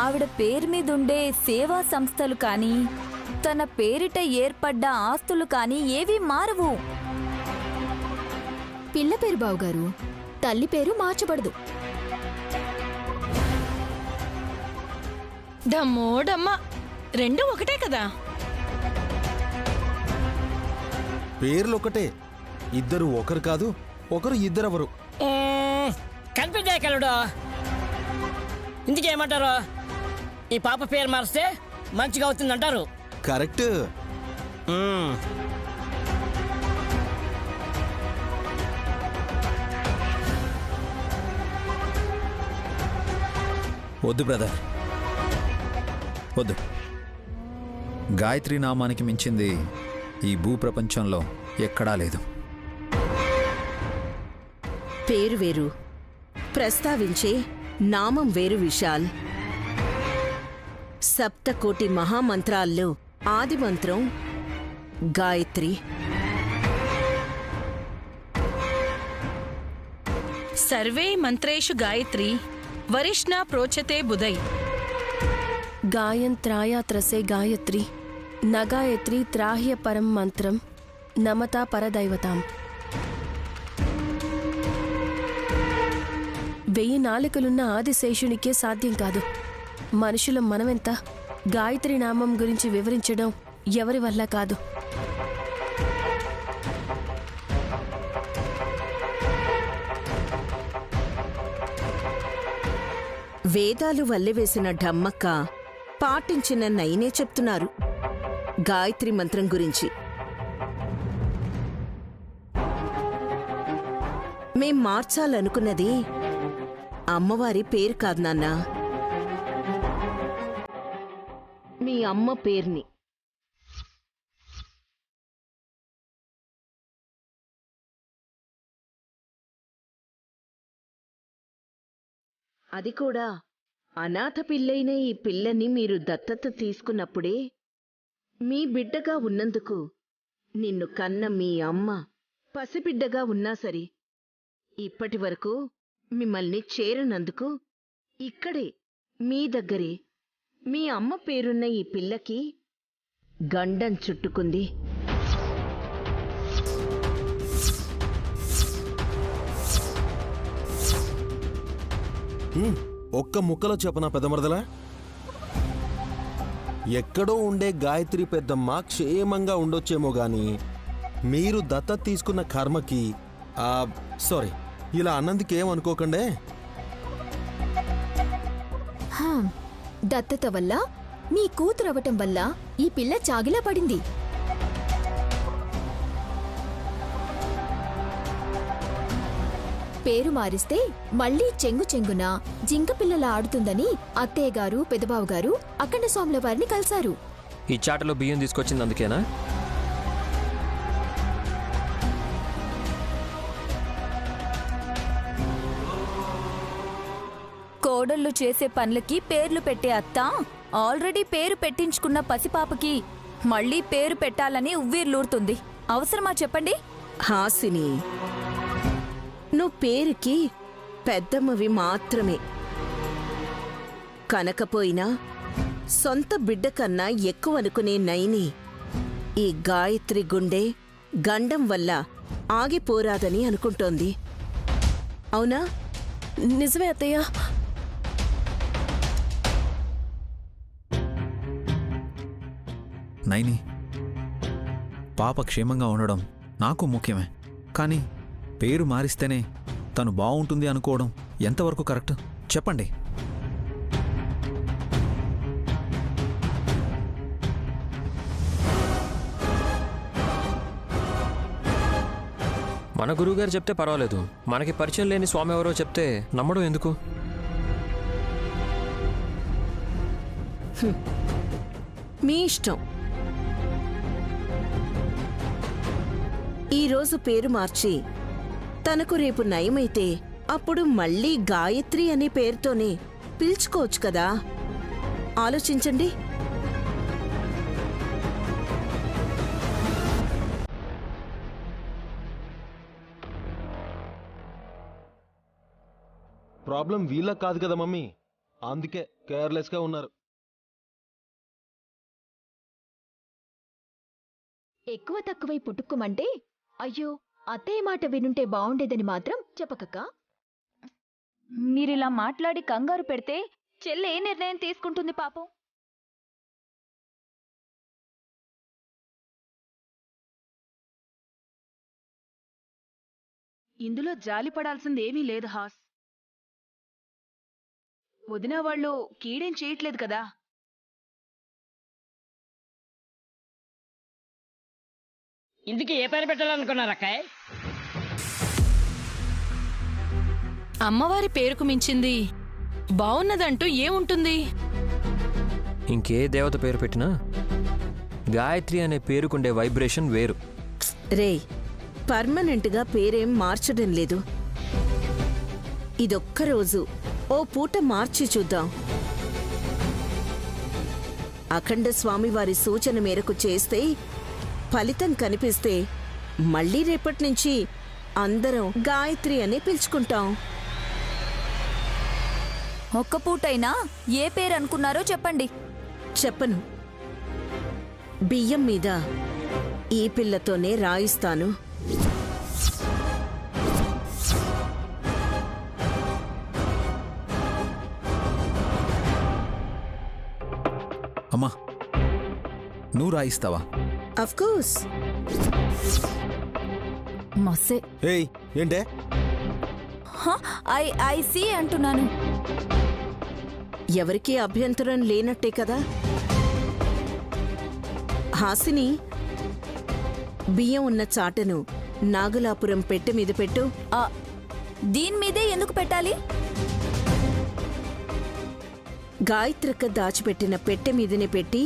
ఆవిడ పేరు మీదుండే సేవా సంస్థలు కానీ తన పేరిట ఏర్పడ్డ ఆస్తులు కానీ ఏవీ మారవు. పిల్ల పేరు బావుగారు, తల్లి పేరు మార్చబడదు. డమ్మోడమ్మ, రెండు ఒకటే కదా. పేర్లు ఒకటే, ఇద్దరు ఒకరు కాదు, ఒకరు ఇద్దరెవరు. కనిపించే ఇందుకేమంటారు? ఈ పాప పేరు మారిస్తే మంచిగా అవుతుందంటారు. కరెక్ట్. వద్దు బ్రదర్, వద్దు. గాయత్రి నామానికి మించింది ఈ భూప్రపంచంలో ఎక్కడా లేదు. పేరు వేరు, ప్రస్తావించే నామం వేరు విశాల్. సప్తకోటి మహామంత్రాల్లో ఆది మంత్రం గాయత్రి. సర్వే మంత్రేషు గాయత్రి వరిష్ణా ప్రోచతే బుధై. గాయంత్రాయాత్రసే గాయత్రి నగాయత్రి త్రాహ్య పరం మంత్రం నమతా పరదైవతాం. 1000 నాలుకలున్న ఆదిశేషునికే సాధ్యం కాదు. మనుషుల మనమెంత గాయత్రి నామం గురించి వివరించడం ఎవరి వల్ల కాదు. వేదాలు వల్లెవేసిన ఢమ్మక్క పాటించిన నైనే చెప్తున్నారు గాయత్రి మంత్రం గురించి. మేం మార్చాలనుకున్నది అమ్మవారి పేరు కాదు నాన్నా, మీ అమ్మ పేరుని. అది కూడా అనాథ పిల్లైన ఈ పిల్లని మీరు దత్తత తీసుకున్నప్పుడే మీ బిడ్డగా ఉన్నందుకు నిన్ను కన్న మీ అమ్మ పసిబిడ్డగా ఉన్నా సరే ఇప్పటి వరకు మిమ్మల్ని చేరనందుకు ఇక్కడే మీ దగ్గరే మీ అమ్మ పేరున్న ఈ పిల్లకి గండం చుట్టుకుంది. ఒక్క ముక్కలో చెప్పనా పెద్దమరదలా? ఎక్కడో ఉండే గాయత్రి పెద్దమ్మ క్షేమంగా ఉండొచ్చేమో గాని మీరు దత్తత తీసుకున్న కర్మకి సారీ, ఇలా అన్నందుకేమనుకోకండే. దత్తత వల్ల మీ కూతురవటం వల్ల ఈ పిల్ల చాగిలా పడింది. పేరు మారిస్తే మళ్లీ చెంగున జింక పిల్లలా ఆడుతుందని అత్తయ్యగారు పెదబావుగారు అఖండ స్వాముల వారిని కలిశారు. ఈ చాటలో బియ్యం తీసుకొచ్చింది అందుకేనా? కోడళ్ళు చేసే పనులకి పేర్లు పెట్టే అత్త ఆల్రెడీ పేరు పెట్టించుకున్న పసిపాపకి మళ్లీ పేరు పెట్టాలని ఉవ్వీర్లూరుతుంది. అవసరమా చెప్పండి? హాసిని, నువ్వు పేరుకి పెద్దమ్మవి మాత్రమే. కనకపోయినా సొంత బిడ్డ కన్నా ఎక్కువనుకునే నైని ఈ గాయత్రి గుండె గండం వల్ల ఆగిపోరాదని అనుకుంటోంది. అవునా? నిజమే అత్తయ్య. నైని, పాప క్షేమంగా ఉండడం నాకు ముఖ్యమే. కానీ పేరు మారిస్తేనే తను బావుంటుంది అనుకోవడం ఎంతవరకు కరెక్ట్ చెప్పండి? మన గురువుగారు చెప్తే పర్వాలేదు, మనకి పరిచయం లేని స్వామి ఎవరో చెప్తే నమ్మడం ఎందుకు? మీ ఇష్టం. ఈరోజు పేరు మార్చి తనకు రేపు నయమైతే అప్పుడు మళ్ళీ గాయత్రి అనే పేరుతోనే పిలుచుకోవచ్చు కదా. ఆలోచించండి. ప్రాబ్లం వీళ్ళకి కాదు కదా మమ్మీ, అందుకే కేర్లెస్గా ఉన్నారు. ఎక్కువ తక్కువై పుట్టుక్కుమంటే అయ్యో అత్తయ్య మాట వినుంటే బావుండేదని మాత్రం చెప్పకక్క. మీరిలా మాట్లాడి కంగారు పెడితే చెల్లె ఏ నిర్ణయం తీసుకుంటుంది పాపం? ఇందులో జాలిపడాల్సింది ఏమీ లేదు హాస్. వదిన వాళ్ళు కీడేం చేయట్లేదు కదా. ఇందుకు ఏ పేరు పెట్టాలనుకున్నారు అక్కాయ్? అమ్మవారి పేరుకు మించింది బావున్నదంటూ ఏముంటుంది? ఇంకే దేవత పేరు పెట్టినా గాయత్రి అనే పేరుకుండే వైబ్రేషన్ వేరు. రే, పర్మనెంట్గా పేరేం మార్చడం లేదు. ఇదొక్కరోజు ఓ పూట మార్చి చూద్దాం. అఖండ స్వామివారి సూచన మేరకు చేస్తే ఫలితం కనిపిస్తే మళ్ళీ రేపటి నుంచి అందరం గాయత్రి అనే పిలుచుకుంటాం. ఒక్క పూటైనా ఏ పేరు అనుకున్నారో చెప్పండి. చెప్పను. బియ్యం మీద ఈ పిల్లతోనే రాయిస్తాను. అమ్మా, నువ్వు రాయిస్తావా? అఫ్కోర్స్. మస్సే. ఏయ్ ఏంటే? ఐ సీ అంటున్నాను. ఎవరికీ అభ్యంతరం లేనట్టే కదా. హాసిని, బియ్యం ఉన్న చాటను నాగులాపురం పెట్టె మీద పెట్టు. దీని మీదే ఎందుకు పెట్టాలి? గాయత్రక్క దాచిపెట్టిన పెట్టె మీదనే పెట్టి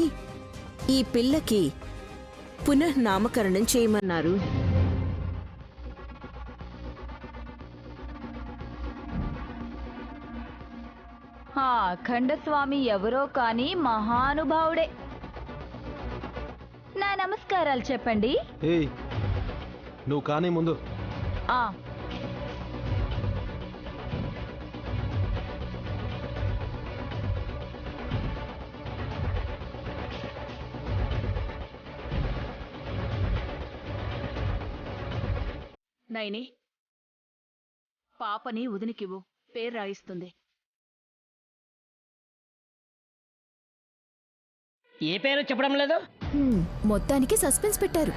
ఈ పిల్లకి పునఃనామకరణం చేయమన్నారు. ఆ అఖండ స్వామి ఎవరో కాని మహానుభావుడే. నా నమస్కారాలు చెప్పండి. ఏయ్ నువ్వు కానీ ముందు. ఆ నైని, పాపని వదినికివ్వు, పేరు రాయిస్తుంది. ఏ పేరు చెప్పడం లేదు. మొత్తానికి సస్పెన్స్ పెట్టారు.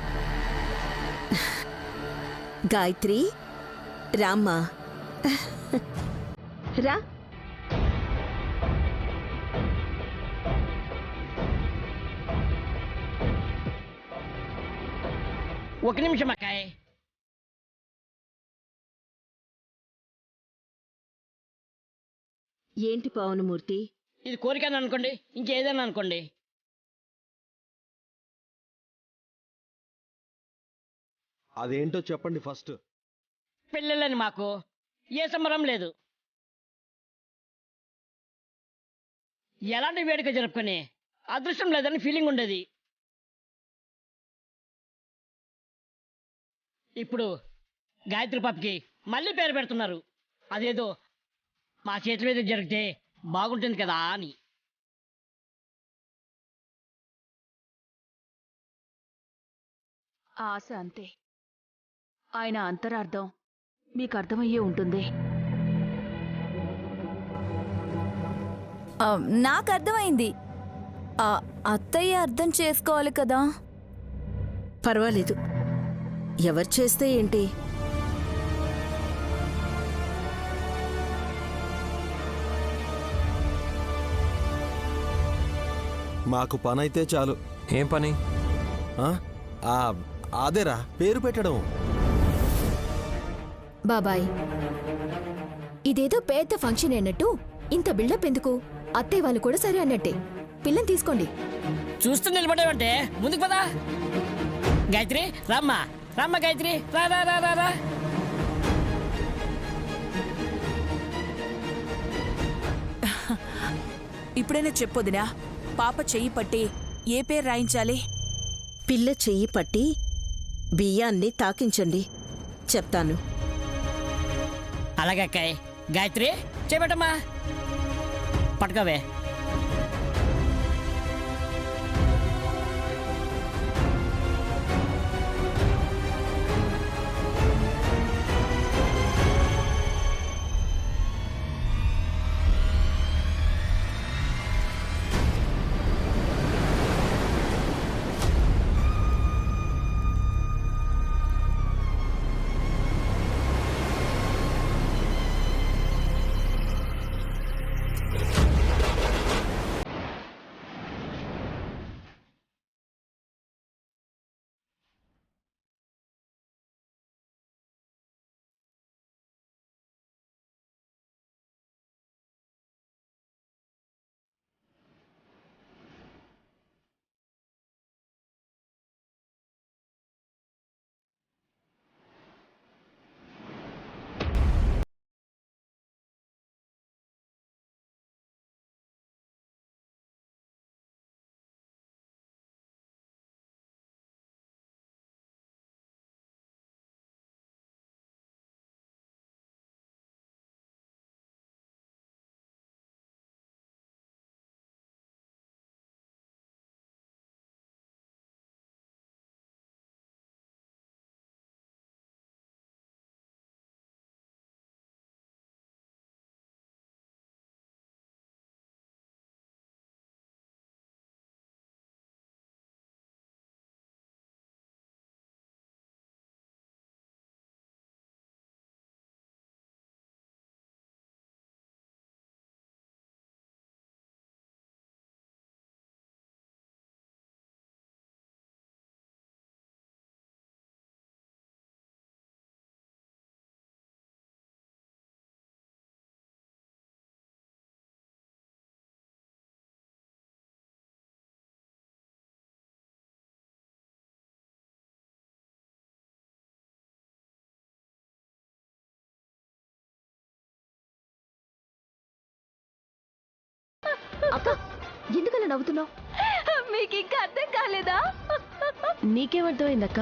గాయత్రి, రామ్మా రా. ఒక నిమిషం అక్కాయ్. ఏంటి పావనమూర్తి? ఇది కోరికని అనుకోండి, ఇంకేదైనా అనుకోండి. అదేంటో చెప్పండి ఫస్ట్. పిల్లలని మాకు ఏ సంబరం లేదు. ఎలాంటి వేడుక జరుపుకొని అదృష్టం లేదని ఫీలింగ్ ఉండేది. ఇప్పుడు గాయత్రి పాపకి మళ్ళీ పేరు పెడుతున్నారు. అదేదో మా చేతుల మీద జరిగితే బాగుంటుంది కదా అని. ఆశ అంతే. ఆయన అంతరార్థం మీకు అర్థమయ్యే ఉంటుంది. నాకు అర్థమైంది. అత్తయ్య అర్థం చేసుకోవాలి కదా. పర్వాలేదు, ఎవరు చేస్తే ఏంటి? మాకు పనైతే చాలు. ఏం పని? అదేరా పేరు పెట్టడం. బాబాయ్, ఇదేదో పెద్ద ఫంక్షన్ అన్నట్టు ఇంత బిల్డప్ ఎందుకు? అత్తయ్య వాళ్ళు కూడా సరే అన్నట్టే. పిల్లని తీసుకోండి. చూస్తూ నిలబడేవంటే ముందుకు పదా. గాయత్రి రామ్మా, రామ్మ గాయత్రి, రా రా రా రా రా. ఇప్పుడైనా చెప్పొదినా, పాప చెయ్యి పట్టి ఏ పేరు రాయించాలి? పిల్ల చెయ్యి పట్టి బియ్యాన్ని తాకించండి, చెప్తాను. అలాగే అక్కాయ్. గాయత్రి చేపట్టమ్మా. పట్టుకోవే. అక్క ఎందుకలా నవ్వుతున్నావు? మీకు ఇంకా అర్థం కాలేదా? నీకేమర్థమైందక్క?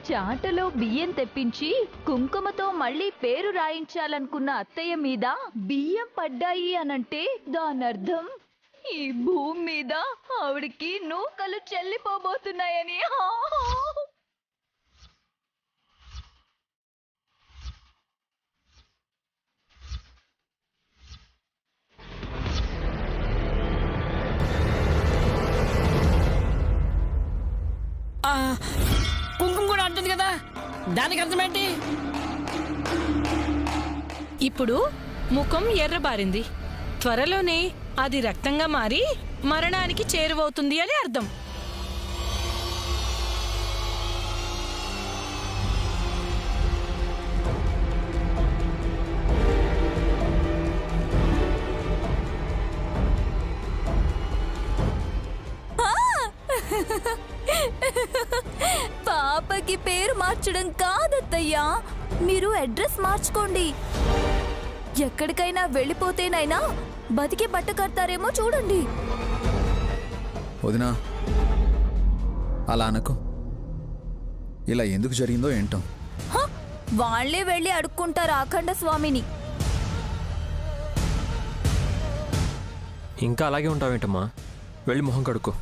చాటలో బియ్యం తెప్పించి కుంకుమతో మళ్ళీ పేరు రాయించాలనుకున్న అత్తయ్య మీద బియ్యం పడ్డాయి అనంటే దానర్థం ఈ భూమి మీద ఆవిడికి నూకలు చెల్లిపోబోతున్నాయని. కుంకుమ కూడా అంటుంది కదా, దానికి అర్థమేంటి? ఇప్పుడు ముఖం ఎర్రబారింది, త్వరలోనే అది రక్తంగా మారి మరణానికి చేరువవుతుంది అని అర్థం. పాపకి పేరు మార్చడం కాదత్తయ్యా, మీరు అడ్రస్ మార్చుకోండి. ఎక్కడికైనా వెళ్ళిపోతేనైనా బతికి బట్ట కడతారేమో చూడండి. వదినా, అలా అనకు. ఇలా ఎందుకు జరిగిందో ఏంటో. వాళ్లే వెళ్ళి అడుక్కుంటారు అఖండ స్వామిని. ఇంకా అలాగే ఉంటావేంటమ్మా? వెళ్ళి మొహం కడుక్కో.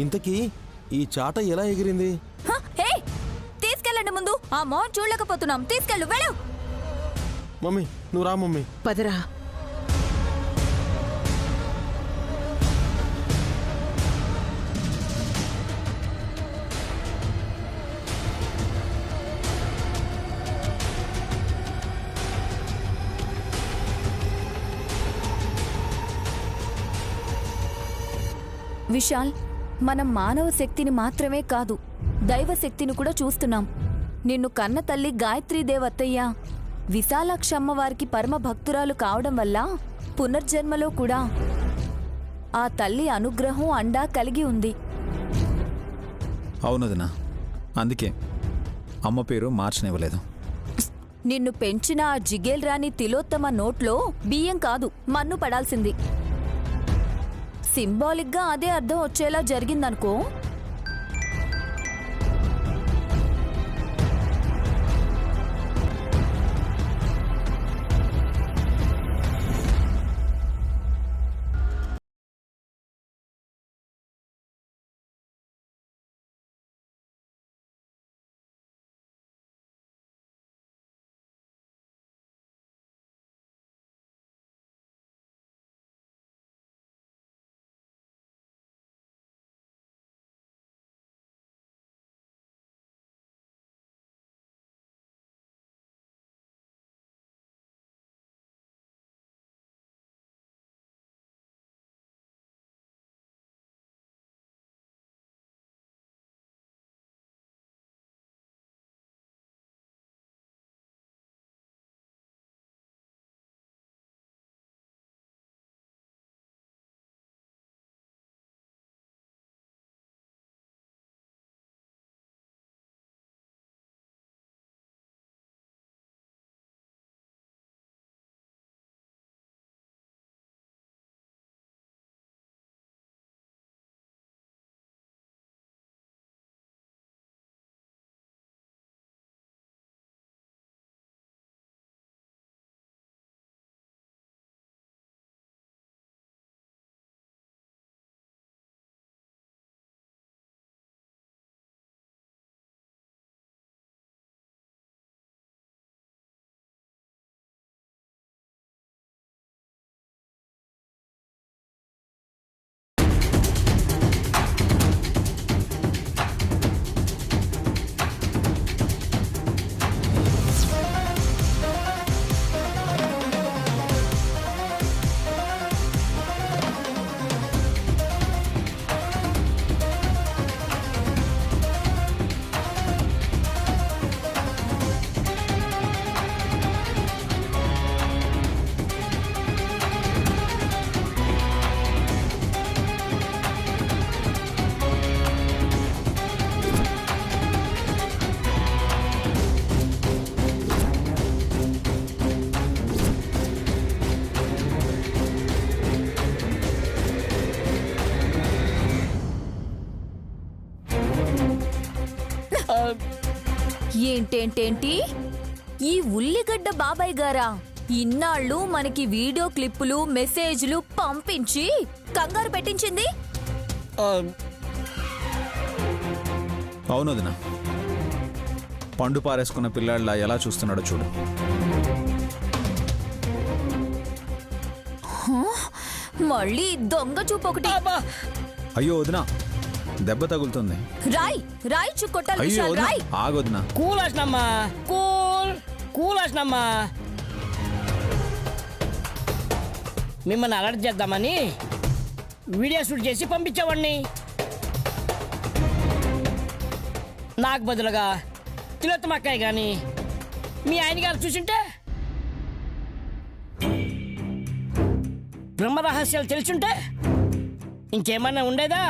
ఇంతకీ ఈ చాట ఎలా ఎగిరింది? తీసుకెళ్ళండి ముందు. ఆ మోహన్ చూడలేకపోతున్నాం. తీసుకెళ్ళు, వెళ్ళు. మమ్మీ నువ్వు రా మమ్మీ. పదరా. విశాల్, మనం మానవ శక్తిని మాత్రమే కాదు, దైవ శక్తిని కూడా చూస్తున్నాం. నిన్ను కన్న తల్లి గాయత్రీదేవత్తయ్య విశాలాక్ష అమ్మవారికి పరమ భక్తురాలు కావడం వల్ల పునర్జన్మలో కూడా ఆ తల్లి అనుగ్రహం అండా కలిగి ఉంది. అవునదినా, అందుకే అమ్మ పేరు మార్చనివ్వలేదు. నిన్ను పెంచిన ఆ జిగేల్ రాణి తిలోత్తమ నోట్లో బియ్యం కాదు మన్ను పడాల్సింది. సింబాలిక్గా అదే అర్థం వచ్చేలా జరిగిందనుకో. ఏంటేంటేంటి ఈ ఉల్లిగడ్డ బాబాయ్ గారా ఇన్నాళ్ళు మనకి వీడియో క్లిప్పులు మెసేజ్లు పంపించి కంగారు పెట్టించింది? అవును వదినా, పండు పారేసుకున్న పిల్లాడిలా ఎలా చూస్తున్నాడో చూడు. మళ్ళీ దొంగ చూపు ఒకటి. అయ్యో వదినా, దెబ్బ తగులుతుంది. రాయ్ రాయ్ చుక్కొట్టాలి అయ్యో విశాల్, వదినా, రాయ్. ఆగొదినా. కూల్ అసనమ్మా, కూల్ అసనమ్మా. మిమ్మల్ని అలర్ట్ చేద్దామని వీడియో షూట్ చేసి పంపించేవాడిని. నాకు బదులుగా తిలోత్తమ అక్కయ్య కానీ మీ ఆయన గారు చూసింటే, బ్రహ్మ రహస్యాలు తెలుసుంటే ఇంకేమన్నా ఉండేదా?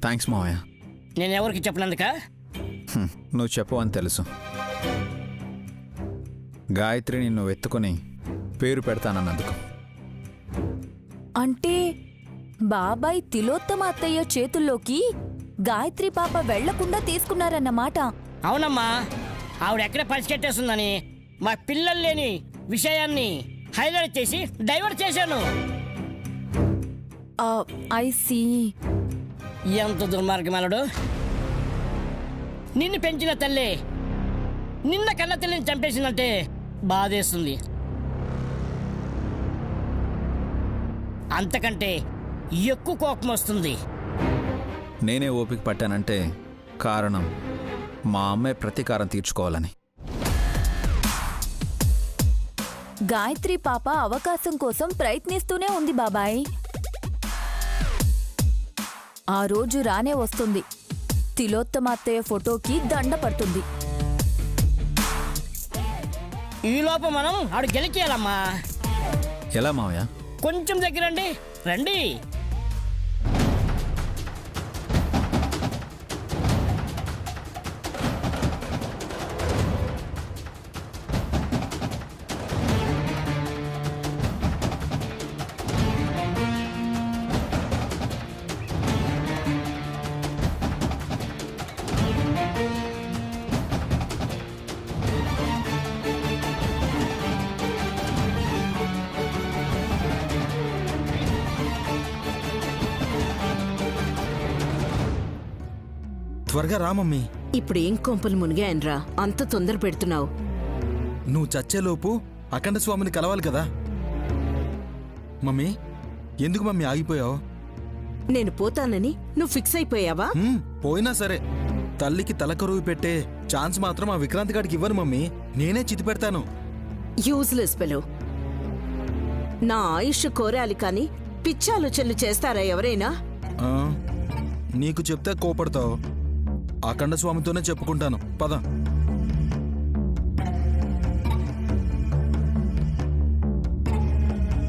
థ్యాంక్స్ మావయ్య. నేను ఎవరికి చెప్పినందుక? నువ్వు చెప్పు అని తెలుసు. గాయత్రిని నువ్వు ఎత్తుకొని పేరు పెడతానన్నందుకు. అంటే బాబాయ్ తిలోత్తమ అత్తయ్య చేతుల్లోకి గాయత్రి పాప వెళ్లకుండా తీసుకున్నారన్నమాట. అవునమ్మా, ఆవిడ ఎక్కడ పసికెట్టేస్తుందని మా పిల్లలు లేని విషయాన్ని హైలైట్ చేసి డైవర్ట్ చేశాను. I see. ఎంత దుర్మార్గమాలుడు! నిన్ను పెంచిన తల్లి నిన్న కన్న తల్లిని చంపేసిందంటే బాధేస్తుంది. అంతకంటే ఎక్కువ కోపం వస్తుంది. నేనే ఓపిక పట్టానంటే కారణం మా అమ్మాయి ప్రతీకారం తీర్చుకోవాలని. గాయత్రి పాప అవకాశం కోసం ప్రయత్నిస్తూనే ఉంది బాబాయ్. ఆ రోజు రానే వస్తుంది. తిలోత్తమ అత్తయ్య ఫోటోకి దండ పడుతుంది. ఈ లోపం మనం ఆడు గెలికేయాలమ్మా. ఎలా మావయ్య? కొంచెం దగ్గరండి, రండి. త్వరగా రా మమ్మీ. ఇప్పుడేం కొంపలు మునిగాయనరా అంత తొందర పెడుతున్నావు? నువ్వు చచ్చేలోపు అఖండ స్వామిని కలవాలి కదా. మమ్మీ, ఎందుకు మమ్మీ ఆగిపోయావు? నేను పోతానని నువ్వు ఫిక్స్ అయిపోయావా? పోయినా సరే తల్లికి తలకరువు పెట్టే ఛాన్స్ మాత్రం ఆ విక్రాంత్ గాడికి ఇవ్వను మమ్మీ. నేనే చితి పెడతాను. యూజ్లెస్ పెలో. నా ఆయుష్ కోరాలి కాని పిచ్చాలోచనలు చేస్తారా ఎవరైనా? నీకు చెప్తే కోపడతావు. అఖండ స్వామితోనే చెప్పుకుంటాను. పద.